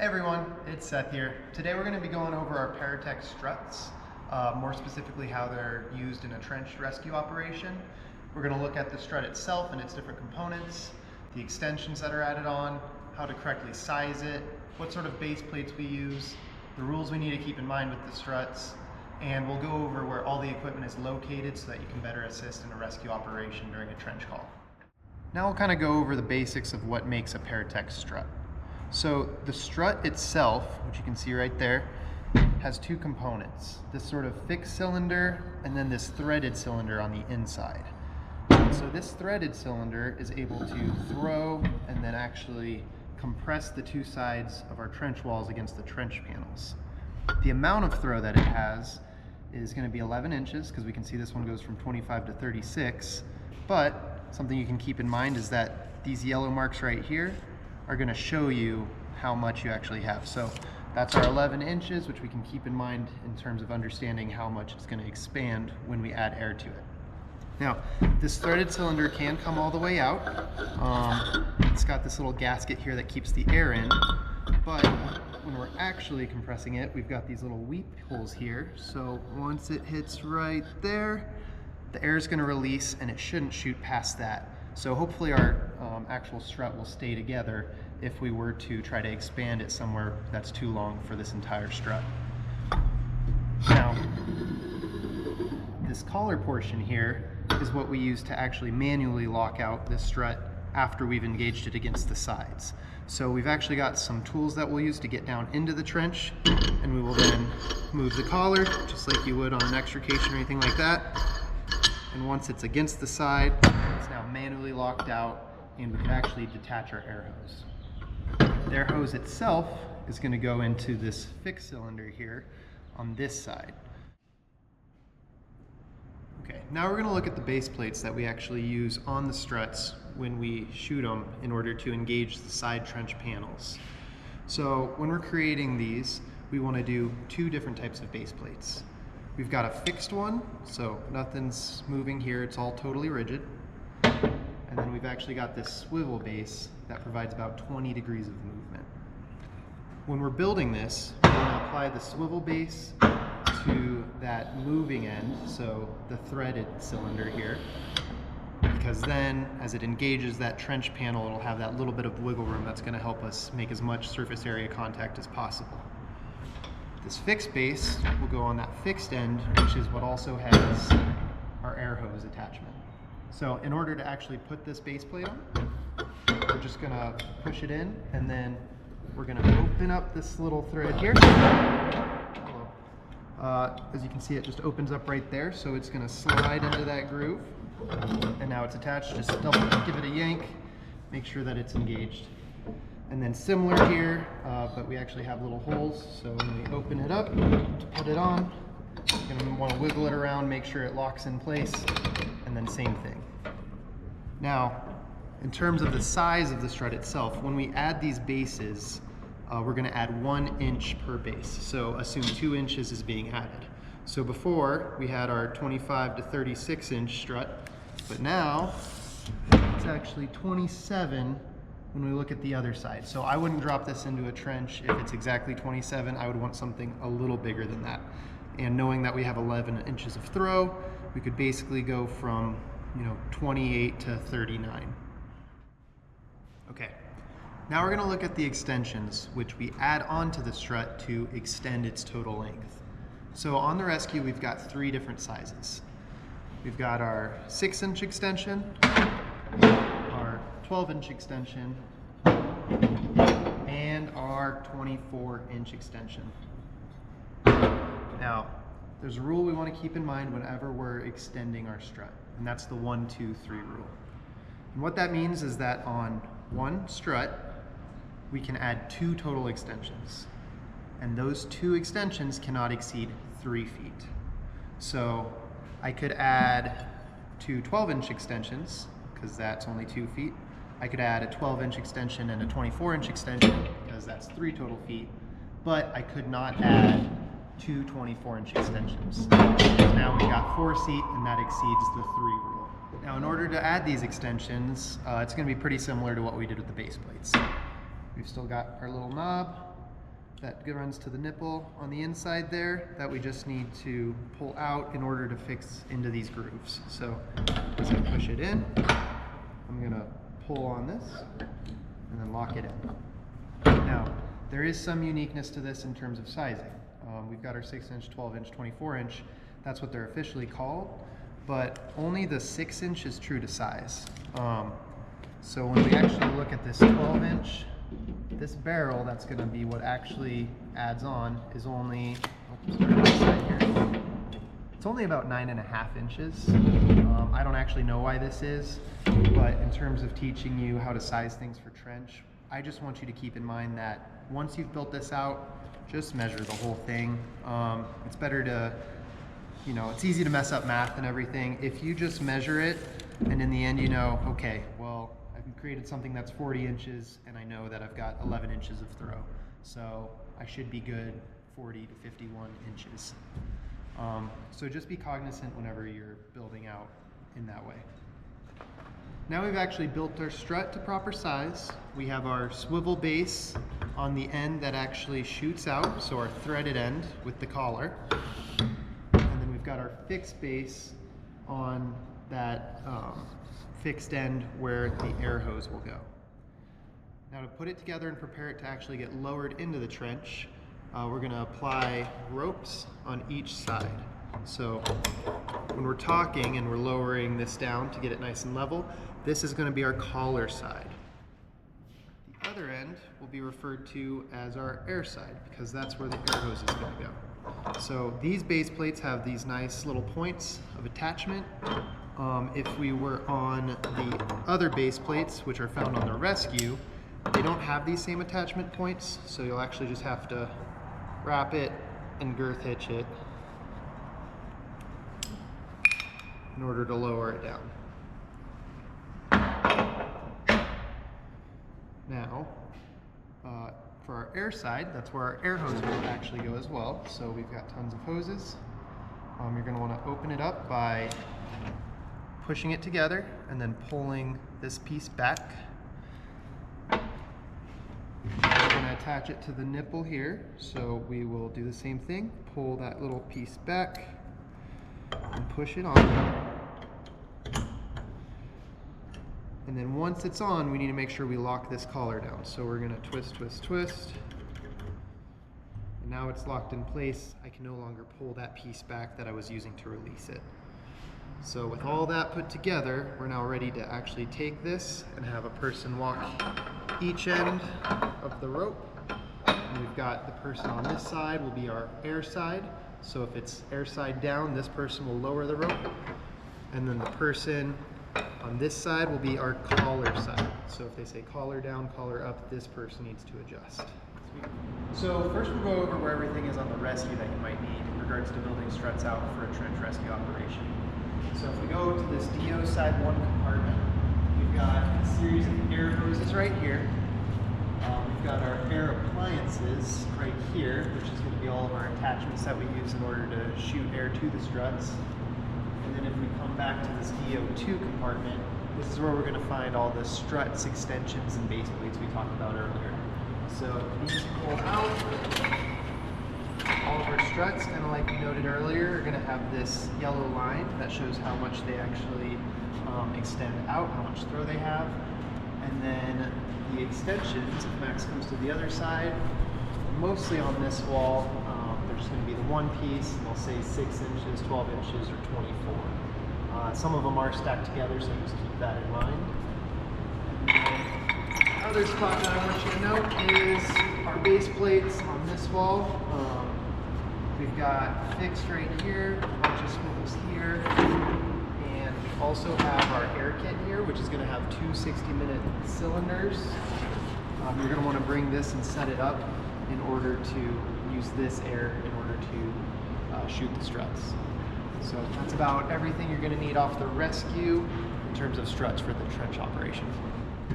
Hey everyone, it's Seth here. Today we're going to be going over our Paratech struts, more specifically how they're used in a trench rescue operation. We're going to look at the strut itself and its different components, the extensions that are added on, how to correctly size it, what sort of base plates we use, the rules we need to keep in mind with the struts, and we'll go over where all the equipment is located so that you can better assist in a rescue operation during a trench call. Now we'll kind of go over the basics of what makes a Paratech strut. So the strut itself, which you can see right there, has two components. This sort of fixed cylinder and then this threaded cylinder on the inside. So this threaded cylinder is able to throw and then actually compress the two sides of our trench walls against the trench panels. The amount of throw that it has is going to be 11 inches because we can see this one goes from 25 to 36, but something you can keep in mind is that these yellow marks right here are going to show you how much you actually have. So that's our 11 inches, which we can keep in mind in terms of understanding how much it's going to expand when we add air to it. Now, this threaded cylinder can come all the way out. It's got this little gasket here that keeps the air in, but when we're actually compressing it, we've got these little weep holes here. So once it hits right there, the air is going to release and it shouldn't shoot past that. So hopefully our actual strut will stay together if we were to try to expand it somewhere that's too long for this entire strut. Now, this collar portion here is what we use to actually manually lock out this strut after we've engaged it against the sides. So we've actually got some tools that we'll use to get down into the trench, and we will then move the collar just like you would on an extrication or anything like that. And once it's against the side, it's now manually locked out, and we can actually detach our air hose. The air hose itself is going to go into this fixed cylinder here on this side. Okay, now we're going to look at the base plates that we actually use on the struts when we shoot them in order to engage the side trench panels. So when we're creating these, we want to do two different types of base plates. We've got a fixed one, so nothing's moving here, it's all totally rigid. And then we've actually got this swivel base that provides about 20 degrees of movement. When we're building this, we're going to apply the swivel base to that moving end, so the threaded cylinder here, because then as it engages that trench panel, it'll have that little bit of wiggle room that's going to help us make as much surface area contact as possible. This fixed base will go on that fixed end, which is what also has our air hose attachment. So in order to actually put this base plate on, we're just going to push it in, and then we're going to open up this little thread here. As you can see, it just opens up right there, so it's going to slide into that groove, and now it's attached. Just give it a yank, make sure that it's engaged. And then similar here, but we actually have little holes, so when we open it up to put it on, you're going to want to wiggle it around, make sure it locks in place, and then same thing. Now, in terms of the size of the strut itself, when we add these bases, we're going to add 1 inch per base, so assume 2 inches is being added. So before, we had our 25 to 36 inch strut, but now it's actually 27 when we look at the other side. So I wouldn't drop this into a trench if it's exactly 27. I would want something a little bigger than that. And knowing that we have 11 inches of throw, we could basically go from 28 to 39. Okay, now we're going to look at the extensions, which we add onto the strut to extend its total length. So on the Rescue, we've got 3 different sizes. We've got our 6-inch extension, our 12-inch extension, and our 24-inch extension. Now, there's a rule we want to keep in mind whenever we're extending our strut, and that's the 1, 2, 3 rule. And what that means is that on one strut, we can add 2 total extensions, and those 2 extensions cannot exceed 3 feet. So I could add 2 12-inch extensions, because that's only 2 feet. I could add a 12-inch extension and a 24-inch extension, because that's 3 total feet, but I could not add 2 24-inch extensions. Now we've got 4 feet, and that exceeds the 3 rule. Now in order to add these extensions, it's going to be pretty similar to what we did with the base plates. We've still got our little knob, that runs to the nipple on the inside there that we just need to pull out in order to fix into these grooves. So as I push it in, I'm gonna pull on this and then lock it in. Now, there is some uniqueness to this in terms of sizing. We've got our 6-inch, 12-inch, 24-inch. That's what they're officially called, but only the 6-inch is true to size. So when we actually look at this 12-inch, this barrel, that's going to be what actually adds on, is only, it's only about 9.5 inches. I don't actually know why this is, but in terms of teaching you how to size things for trench, I just want you to keep in mind that once you've built this out, just measure the whole thing. It's better to, you know, it's easy to mess up math and everything. If you just measure it, and in the end you know, okay, well, I've created something that's 40 inches, and I know that I've got 11 inches of throw. So I should be good 40 to 51 inches. So just be cognizant whenever you're building out in that way. Now we've actually built our strut to proper size. We have our swivel base on the end that actually shoots out, so our threaded end with the collar. And then we've got our fixed base on that fixed end where the air hose will go. Now to put it together and prepare it to actually get lowered into the trench, we're going to apply ropes on each side. So when we're talking and we're lowering this down to get it nice and level, this is going to be our collar side. The other end will be referred to as our air side, because that's where the air hose is going to go. So these base plates have these nice little points of attachment. If we were on the other base plates, which are found on the Rescue, they don't have these same attachment points, so you'll actually just have to wrap it and girth hitch it in order to lower it down. Now, for our air side, that's where our air hose will actually go as well. So we've got tons of hoses. You're going to want to open it up by pushing it together and then pulling this piece back. We're going to attach it to the nipple here, so we will do the same thing. Pull that little piece back and push it on. And then once it's on, we need to make sure we lock this collar down. So we're going to twist, twist, twist. And now it's locked in place. I can no longer pull that piece back that I was using to release it. So with all that put together, we're now ready to actually take this and have a person walk each end of the rope. And we've got the person on this side will be our air side. So if it's air side down, this person will lower the rope. And then the person on this side will be our collar side. So if they say collar down, collar up, this person needs to adjust. So first we'll go over where everything is on the Rescue that you might need in regards to building struts out for a trench rescue operation. So if we go to this DO side 1 compartment, we've got a series of air hoses right here. We've got our air appliances right here, which is going to be all of our attachments that we use in order to shoot air to the struts. And then if we come back to this DO2 compartment, this is where we're going to find all the struts, extensions, and base plates we talked about earlier. So these pull out. All of our struts, kind of like we noted earlier, are going to have this yellow line that shows how much they actually extend out, how much throw they have. And then the extensions, if Max comes to the other side, mostly on this wall, there's going to be the one piece, and they'll say 6 inches, 12 inches, or 24. Some of them are stacked together, so just keep that in mind. The other spot that I want you to note is our base plates on this wall. We've got fixed right here, a bunch of swivels here, and we also have our air kit here, which is going to have 2 60-minute cylinders. You're going to want to bring this and set it up in order to use this air in order to shoot the struts. So that's about everything you're going to need off the Rescue in terms of struts for the trench operation.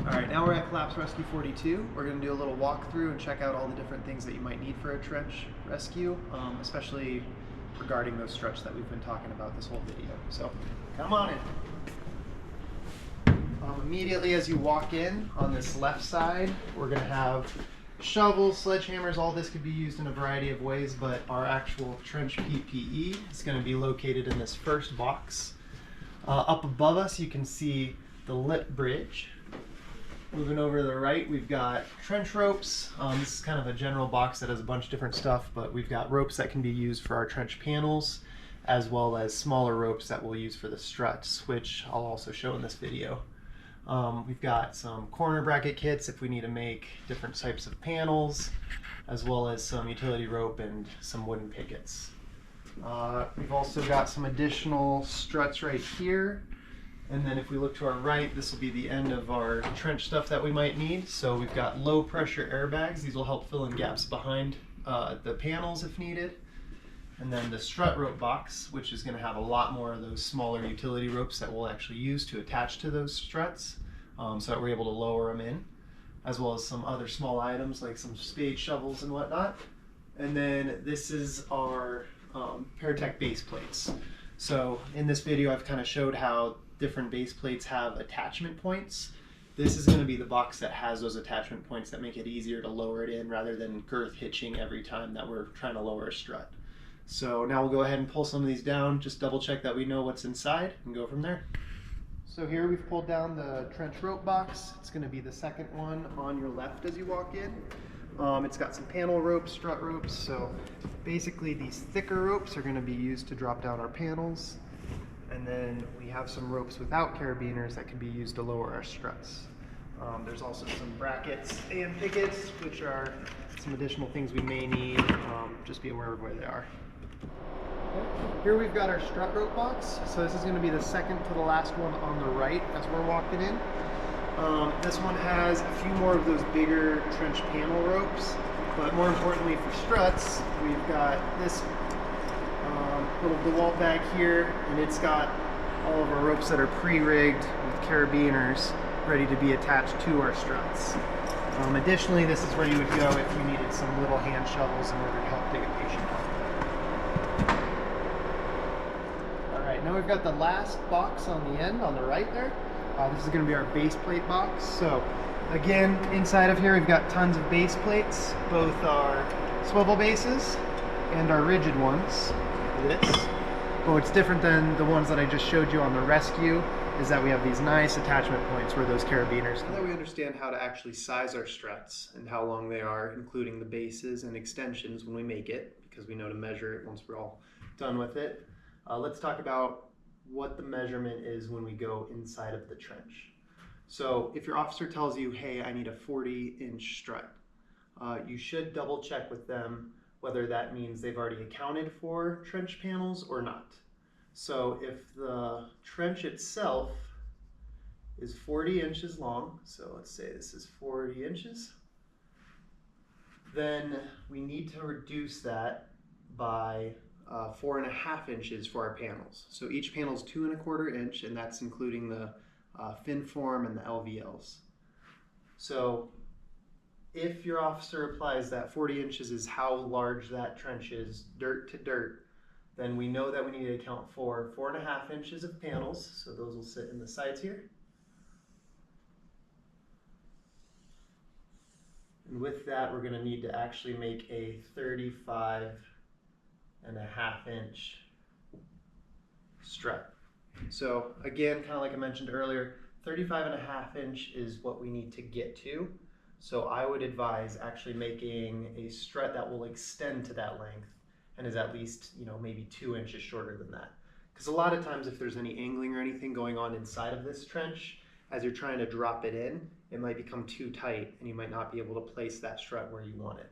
Alright, now we're at Collapse Rescue 42. We're going to do a little walkthrough and check out all the different things that you might need for a trench rescue, especially regarding those struts that we've been talking about this whole video. So, come on in. Immediately as you walk in, on this left side, we're going to have Shovels, sledgehammers, all this could be used in a variety of ways, but our actual trench PPE is going to be located in this first box. Up above us, you can see the lip bridge. Moving over to the right, we've got trench ropes. This is kind of a general box that has a bunch of different stuff, but we've got ropes that can be used for our trench panels, as well as smaller ropes that we'll use for the struts, which I'll also show in this video. We've got some corner bracket kits if we need to make different types of panels, as well as some utility rope and some wooden pickets. We've also got some additional struts right here. And then if we look to our right, this will be the end of our trench stuff that we might need. So we've got low pressure airbags. These will help fill in gaps behind the panels if needed. And then the strut rope box, which is going to have a lot more of those smaller utility ropes that we'll actually use to attach to those struts, so that we're able to lower them in, as well as some other small items like some spade shovels and whatnot. And then this is our Paratech base plates. So in this video, I've kind of showed how different base plates have attachment points. This is going to be the box that has those attachment points that make it easier to lower it in rather than girth hitching every time that we're trying to lower a strut. So now we'll go ahead and pull some of these down, just double check that we know what's inside and go from there. So here we've pulled down the trench rope box. It's going to be the second one on your left as you walk in. It's got some panel ropes, strut ropes, so basically these thicker ropes are going to be used to drop down our panels. And then we have some ropes without carabiners that can be used to lower our struts. There's also some brackets and pickets, which are some additional things we may need. Just be aware of where they are. Here we've got our strut rope box. So this is going to be the second to the last one on the right as we're walking in. This one has a few more of those bigger trench panel ropes, but more importantly for struts, we've got this little DeWalt bag here, and it's got all of our ropes that are pre-rigged with carabiners ready to be attached to our struts. Additionally, this is where you would go if you needed some little hand shovels in order to help dig a patient out. Alright, now we've got the last box on the end, on the right there. This is going to be our base plate box. So again, inside of here we've got tons of base plates, both our swivel bases and our rigid ones. This. But what's different than the ones that I just showed you on the rescue is that we have these nice attachment points where those carabiners. Now that we understand how to actually size our struts and how long they are, including the bases and extensions when we make it, because we know to measure it once we're all done with it, let's talk about what the measurement is when we go inside of the trench. So if your officer tells you, hey, I need a 40-inch strut, you should double check with them whether that means they've already accounted for trench panels or not. So if the trench itself is 40 inches long, so let's say this is 40 inches, then we need to reduce that by 4.5 inches for our panels. So each panel is 2.25 inch, and that's including the fin form and the LVLs. So if your officer applies that 40 inches is how large that trench is, dirt to dirt, then we know that we need to account for 4.5 inches of panels. So those will sit in the sides here. And with that, we're going to need to actually make a 35.5 inch strut. So again, kind of like I mentioned earlier, 35.5 inch is what we need to get to. So I would advise actually making a strut that will extend to that length and is at least, maybe 2 inches shorter than that. Because a lot of times if there's any angling or anything going on inside of this trench, as you're trying to drop it in, it might become too tight and you might not be able to place that strut where you want it.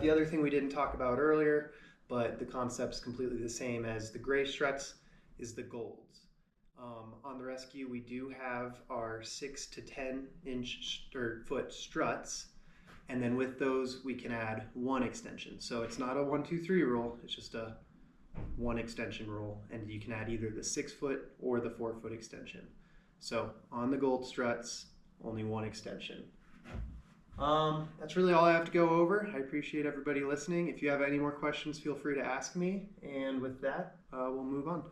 The other thing we didn't talk about earlier, but the concept's completely the same as the gray struts, is the golds. On the rescue, we do have our 6 to 10 inch foot struts, and then with those we can add one extension. So it's not a 1, 2, 3 rule, it's just a one extension rule, and you can add either the 6 foot or the 4 foot extension. So on the gold struts, only one extension. That's really all I have to go over. I appreciate everybody listening. If you have any more questions, feel free to ask me. And with that, we'll move on.